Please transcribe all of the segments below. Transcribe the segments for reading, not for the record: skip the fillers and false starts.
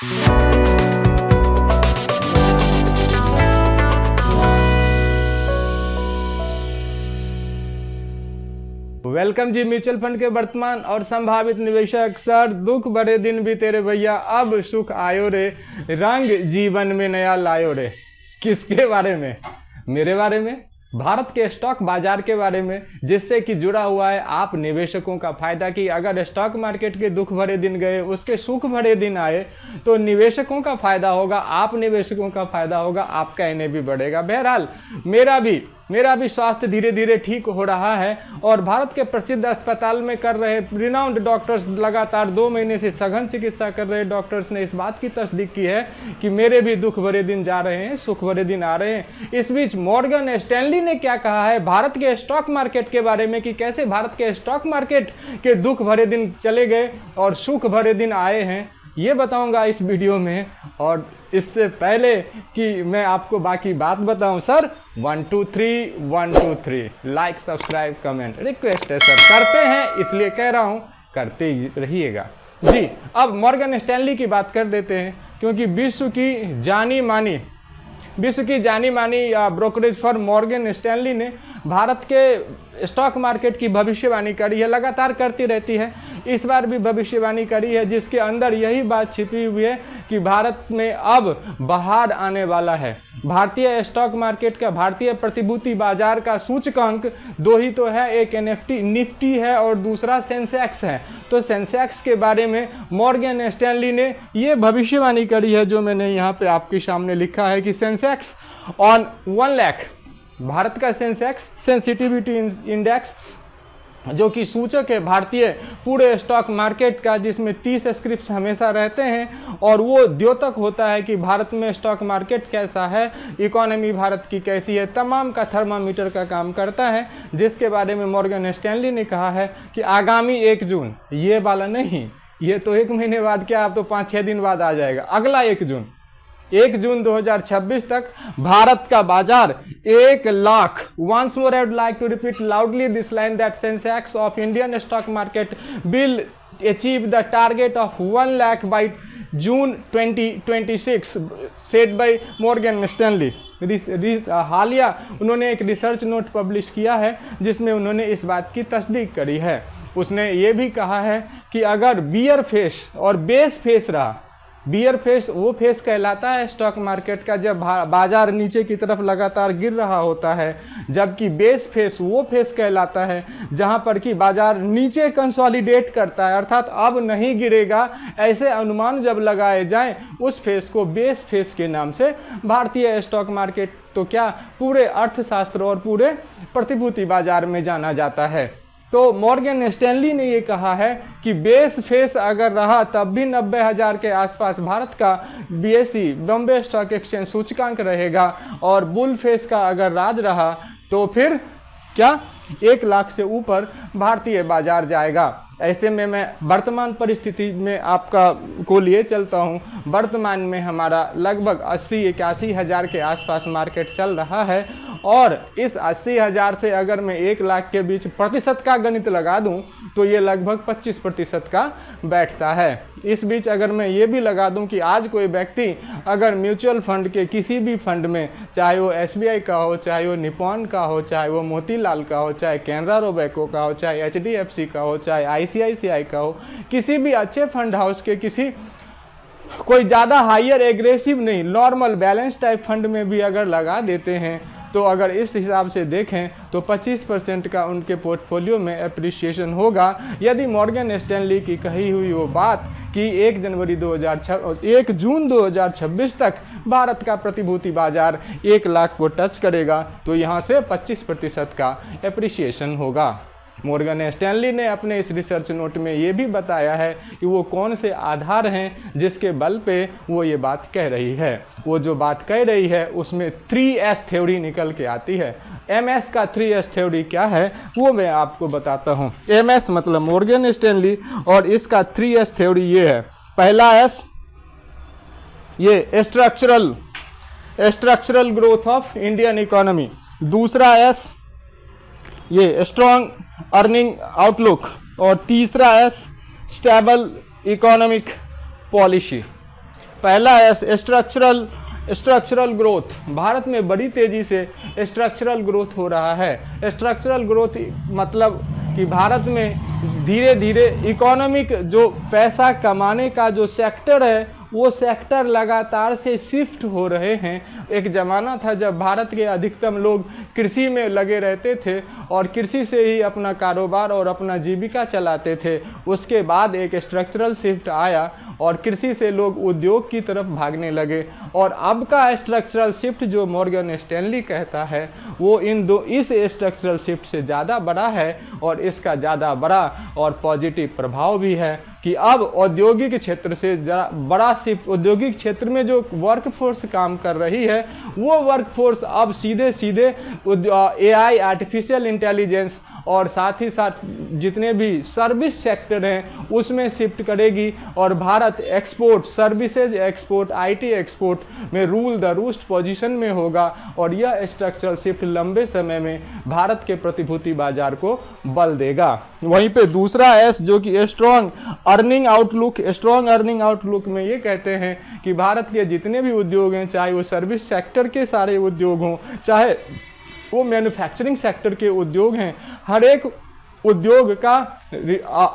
Welcome जी। Mutual fund के वर्तमान और संभावित निवेशक सर, दुख बड़े दिन भी तेरे भैया, अब सुख आयो रे, रंग जीवन में नया लायो रे। किसके बारे में? मेरे बारे में, भारत के स्टॉक बाजार के बारे में, जिससे कि जुड़ा हुआ है आप निवेशकों का फायदा। कि अगर स्टॉक मार्केट के दुख भरे दिन गए, उसके सुख भरे दिन आए, तो निवेशकों का फायदा होगा, आप निवेशकों का फायदा होगा, आपका एनए भी बढ़ेगा। बहरहाल मेरा भी स्वास्थ्य धीरे धीरे ठीक हो रहा है और भारत के प्रसिद्ध अस्पताल में कर रहे रिनाउंड डॉक्टर्स, लगातार 2 महीने से सघन चिकित्सा कर रहे डॉक्टर्स ने इस बात की तस्दीक की है कि मेरे भी दुख भरे दिन जा रहे हैं, सुख भरे दिन आ रहे हैं। इस बीच मॉर्गन स्टैनली ने क्या कहा है भारत के स्टॉक मार्केट के बारे में, कि कैसे भारत के स्टॉक मार्केट के दुख भरे दिन चले गए और सुख भरे दिन आए हैं, ये बताऊंगा इस वीडियो में। और इससे पहले कि मैं आपको बाकी बात बताऊं, sir 1 2 3 like, subscribe, comment, request है सर, करते हैं इसलिए कह रहा हूं, करते ही रहिएगा जी। अब मॉर्गन स्टैनली की बात कर देते हैं, क्योंकि विश्व की जानी मानी ब्रोकरेज फर्म मॉर्गन स्टैनली ने भारत के स्टॉक मार्केट की भविष्यवाणी करी है, लगातार करती रहती है। इस बार भी भविष्यवाणी करी है, जिसके अंदर यही बात छिपी हुई है कि भारत में अब बहार आने वाला है। भारतीय स्टॉक मार्केट का, भारतीय प्रतिभूति बाजार का सूचकांक 2 ही तो है, एक निफ्टी है और दूसरा सेंसेक्स है। तो सेंसेक्स के बारे में मॉर्गन स्टैनली ने ये भविष्यवाणी करी है, जो मैंने यहाँ पे आपके सामने लिखा है कि सेंसेक्स ऑन 1 लाख, भारत का सेंसेक्स सेंसिटिविटी इंडेक्स, जो कि सूचक है भारतीय पूरे स्टॉक मार्केट का, जिसमें 30 स्क्रिप्ट्स हमेशा रहते हैं और वो द्योतक होता है कि भारत में स्टॉक मार्केट कैसा है, इकोनॉमी भारत की कैसी है, तमाम का थर्मामीटर का काम करता है। जिसके बारे में मॉर्गन स्टैनली ने कहा है कि आगामी 1 जून, ये वाला नहीं, ये तो 1 महीने बाद क्या, अब तो 5-6 दिन बाद आ जाएगा, अगला 1 जून 2026 तक भारत का बाजार 1 lakh, once more I would like to repeat loudly this line, that Sensex of Indian stock market will achieve the target of 1 lakh by June 2026, said by Morgan Stanley। हालिया उन्होंने एक रिसर्च नोट पब्लिश किया है, जिसमें उन्होंने इस बात की तस्दीक करी है। उसने ये भी कहा है कि अगर बियर फेस और बेस फेस रहा, बियर फेस वो फेस कहलाता है स्टॉक मार्केट का जब बाजार नीचे की तरफ लगातार गिर रहा होता है, जबकि बेस फेस वो फेस कहलाता है जहां पर कि बाजार नीचे कंसोलिडेट करता है, अर्थात अब नहीं गिरेगा, ऐसे अनुमान जब लगाए जाएं, उस फेस को बेस फेस के नाम से भारतीय स्टॉक मार्केट तो क्या पूरे अर्थशास्त्र और पूरे प्रतिभूति बाजार में जाना जाता है। तो मॉर्गन स्टैनली ने ये कहा है कि बेस फेस अगर रहा तब भी 90,000 के आसपास भारत का बीएसई, बॉम्बे स्टॉक एक्सचेंज सूचकांक रहेगा, और बुल फेस का अगर राज रहा तो फिर क्या 1 लाख से ऊपर भारतीय बाजार जाएगा। ऐसे में मैं वर्तमान परिस्थिति में आपका को लिए चलता हूं। वर्तमान में हमारा लगभग 80-81 हज़ार के आसपास मार्केट चल रहा है, और इस 80 हज़ार से अगर मैं 1 लाख के बीच प्रतिशत का गणित लगा दूं तो ये लगभग 25% का बैठता है। इस बीच अगर मैं ये भी लगा दूं कि आज कोई व्यक्ति अगर म्यूचुअल फंड के किसी भी फंड में, चाहे वो एसबीआई का हो, चाहे वो निपॉन का हो, चाहे वो मोतीलाल का हो, चाहे कैनरा रोबेको का हो, चाहे एचडीएफसी का हो, चाहे आईसीआईसीआई का हो, किसी भी अच्छे फंड हाउस के कोई ज़्यादा हायर एग्रेसिव नहीं, नॉर्मल बैलेंस टाइप फंड में भी अगर लगा देते हैं, तो अगर इस हिसाब से देखें तो 25% का उनके पोर्टफोलियो में एप्रिसिएशन होगा। यदि मॉर्गन स्टैनली की कही हुई वो बात कि 1 जून 2026 तक भारत का प्रतिभूति बाजार 1 लाख को टच करेगा, तो यहाँ से 25% का एप्रिसिएशन होगा। मॉर्गन स्टैनली ने अपने इस रिसर्च नोट में ये भी बताया है कि वो कौन से आधार हैं जिसके बल पे वो ये बात कह रही है। वो जो बात कह रही है उसमें 3S थ्योरी निकल के आती है। MS का 3S थ्योरी क्या है वो मैं आपको बताता हूँ। MS मतलब मॉर्गन स्टैनली, और इसका 3S थ्योरी ये है। पहला S ये structural growth of Indian economy, दूसरा S ये स्ट्रॉन्ग अर्निंग आउटलुक, और तीसरा S स्टेबल इकोनॉमिक पॉलिसी। पहला एस स्ट्रक्चरल ग्रोथ। भारत में बड़ी तेजी से स्ट्रक्चरल ग्रोथ हो रहा है। स्ट्रक्चरल ग्रोथ मतलब कि भारत में धीरे धीरे इकोनॉमिक जो पैसा कमाने का जो सेक्टर है वो सेक्टर लगातार से शिफ्ट हो रहे हैं। एक ज़माना था जब भारत के अधिकतम लोग कृषि में लगे रहते थे और कृषि से ही अपना कारोबार और अपना जीविका चलाते थे। उसके बाद एक स्ट्रक्चरल शिफ्ट आया और कृषि से लोग उद्योग की तरफ भागने लगे। और अब का स्ट्रक्चरल शिफ्ट जो मॉर्गन स्टैनली कहता है वो इस स्ट्रक्चरल शिफ्ट से ज़्यादा बड़ा है और इसका ज़्यादा बड़ा और पॉजिटिव प्रभाव भी है कि अब औद्योगिक क्षेत्र से बड़ा शिफ्ट, औद्योगिक क्षेत्र में जो वर्कफोर्स काम कर रही है वो वर्कफोर्स अब सीधे AI, आर्टिफिशियल इंटेलिजेंस और साथ ही साथ जितने भी सर्विस सेक्टर हैं उसमें शिफ्ट करेगी। और Bharat export, services export, IT export में रूल द रूस्ट पोजीशन में होगा। और यह स्ट्रक्चरल शिफ्ट लंबे समय में भारत के प्रतिभूति बाजार को बल देगा। वहीं पे दूसरा एस जो कि strong earning outlook. Strong earning outlook में ये कहते हैं कि भारत के जितने भी उद्योग हैं, चाहे वो सर्विस सेक्टर के सारे उद्योग हों, चाहे वो मैन्युफैक्चरिंग सेक्टर के उद्योग हैं, हर एक उद्योग का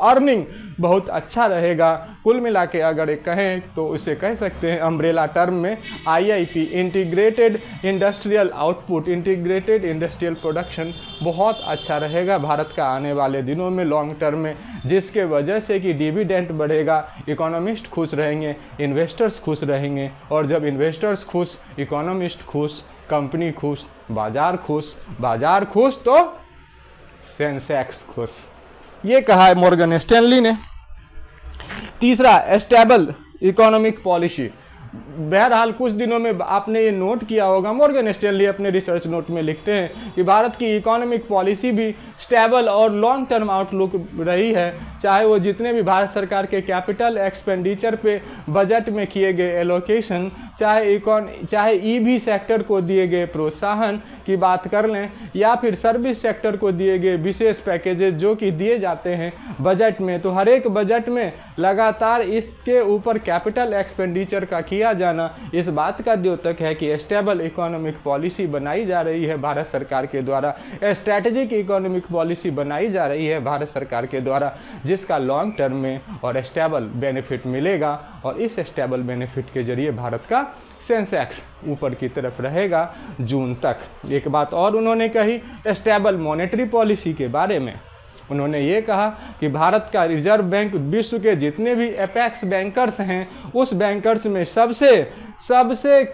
अर्निंग बहुत अच्छा रहेगा। कुल मिला के अगर एक कहें तो इसे कह सकते हैं अम्ब्रेला टर्म में IIP, integrated industrial output, integrated industrial production बहुत अच्छा रहेगा भारत का आने वाले दिनों में लॉन्ग टर्म में, जिसके वजह से कि डिविडेंड बढ़ेगा, इकोनॉमिस्ट खुश रहेंगे, इन्वेस्टर्स खुश रहेंगे। और जब इन्वेस्टर्स खुश, इकोनॉमिस्ट खुश, कंपनी खुश, बाजार खुश तो सेंसेक्स खुश। ये कहा है मॉर्गन स्टैनली ने। तीसरा, स्टेबल इकोनॉमिक पॉलिसी। बहरहाल कुछ दिनों में आपने ये नोट किया होगा, मॉर्गन स्टैनली अपने रिसर्च नोट में लिखते हैं कि भारत की इकोनॉमिक पॉलिसी भी स्टेबल और लॉन्ग टर्म आउटलुक रही है। चाहे वो जितने भी भारत सरकार के कैपिटल एक्सपेंडिचर पे बजट में किए गए एलोकेशन, चाहे EV सेक्टर को दिए गए प्रोत्साहन की बात कर लें, या फिर सर्विस सेक्टर को दिए गए विशेष पैकेजेस जो कि दिए जाते हैं बजट में, तो हर एक बजट में लगातार इसके ऊपर कैपिटल एक्सपेंडिचर का किया जाना इस बात का द्योतक है कि स्टेबल इकोनॉमिक पॉलिसी बनाई जा रही है भारत सरकार के द्वारा, स्ट्रैटेजिक इकोनॉमिक पॉलिसी बनाई जा रही है भारत सरकार के द्वारा, जिसका लॉन्ग टर्म में और स्टेबल बेनिफिट मिलेगा। और इस स्टेबल बेनिफिट के जरिए भारत का सेंसेक्स ऊपर की तरफ रहेगा जून तक। एक बात और उन्होंने कही स्टेबल मॉनेटरी पॉलिसी के बारे में। उन्होंने ये कहा कि भारत का रिजर्व बैंक विश्व के जितने भी एपेक्स बैंकर्स हैं उस बैंकर्स में सबसे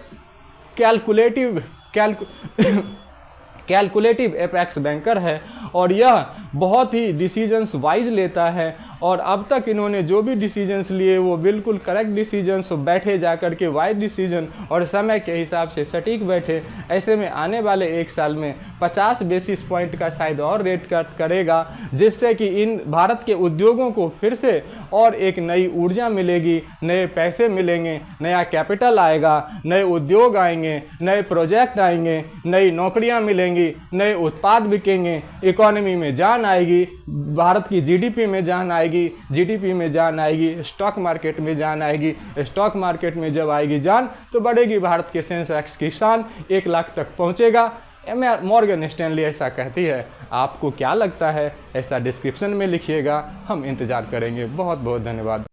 कैलकुलेटिव एपेक्स बैंकर है और यह बहुत ही डिसीजंस वाइज लेता है। और अब तक इन्होंने जो भी डिसीजंस लिए वो बिल्कुल करेक्ट डिसीजंस बैठे, जाकर के वाइज डिसीजन और समय के हिसाब से सटीक बैठे। ऐसे में आने वाले एक साल में 50 बेसिस पॉइंट का शायद और रेट कट करेगा, जिससे कि इन भारत के उद्योगों को फिर से और एक नई ऊर्जा मिलेगी, नए पैसे मिलेंगे, नया कैपिटल आएगा, नए उद्योग आएंगे, नए प्रोजेक्ट आएंगे, नई नौकरियां मिलेंगी, नए उत्पाद बिकेंगे, इकोनॉमी में जान आएगी, भारत की GDP में जान आएगी, GDP में जान आएगी, स्टॉक मार्केट में जान आएगी। स्टॉक मार्केट में जब आएगी जान तो बढ़ेगी भारत के सेंसेक्स की शान, 1 लाख तक पहुंचेगा। मॉर्गन स्टैनली ऐसा कहती है। आपको क्या लगता है ऐसा डिस्क्रिप्शन में लिखिएगा, हम इंतजार करेंगे। बहुत बहुत धन्यवाद।